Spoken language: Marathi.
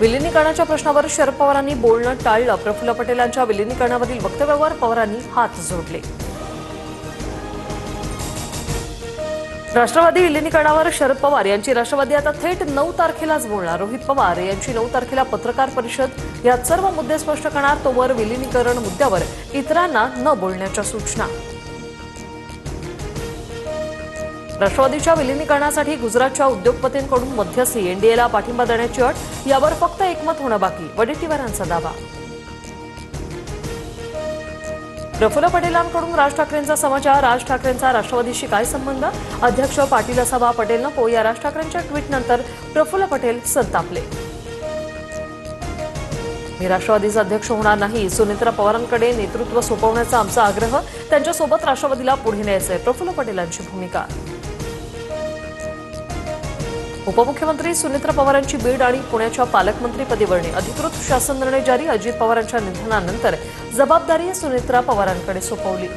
विलिनीकरणाच्या प्रश्नावर शरद पवारांनी बोलणं टाळलं. प्रफुल्ल पटेलांच्या विलिनीकरणावरील वक्तव्यावर पवारांनी हात जोडले. राष्ट्रवादी विलिनीकरणावर शरद पवार यांची राष्ट्रवादी आता थेट 9 तारखेलाच बोलणार. रोहित पवार यांची 9 तारखेला पत्रकार परिषद. यात सर्व मुद्दे स्पष्ट करणार. तोवर विलिनीकरण मुद्द्यावर इतरांना न बोलण्याच्या सूचना. राष्ट्रवादीच्या विलिनीकरणासाठी गुजरातच्या उद्योगपतींकडून मध्यस्थी. एनडीएला पाठिंबा देण्याची अट. यावर फक्त एकमत होणं बाकी. वडेट्टीवारांचा दावा. प्रफुल्ल पटेलांकडून राज ठाकरेंचा समाचार. राज ठाकरेंचा राष्ट्रवादीशी काय संबंध? अध्यक्ष पाटील असावा, पटेल नको. या राज ठाकरेंच्या ट्विटनंतर प्रफुल्ल पटेल संतापले. मी राष्ट्रवादीचा अध्यक्ष होणार नाही. सुनेत्रा पवारांकडे नेतृत्व सोपवण्याचा आमचा आग्रह. त्यांच्यासोबत राष्ट्रवादीला पुढे न्यायचंय. प्रफुल्ल पटेलांची भूमिका. उपमुख्यमंत्री सुनेत्रा पवारांची बीड आणि पुण्याच्या पालकमंत्रीपदी वर्णी. अधिकृत शासन निर्णय जारी. अजित पवारांच्या निधनानंतर जबाबदारी सुनेत्रा पवारांकडे सोपवली.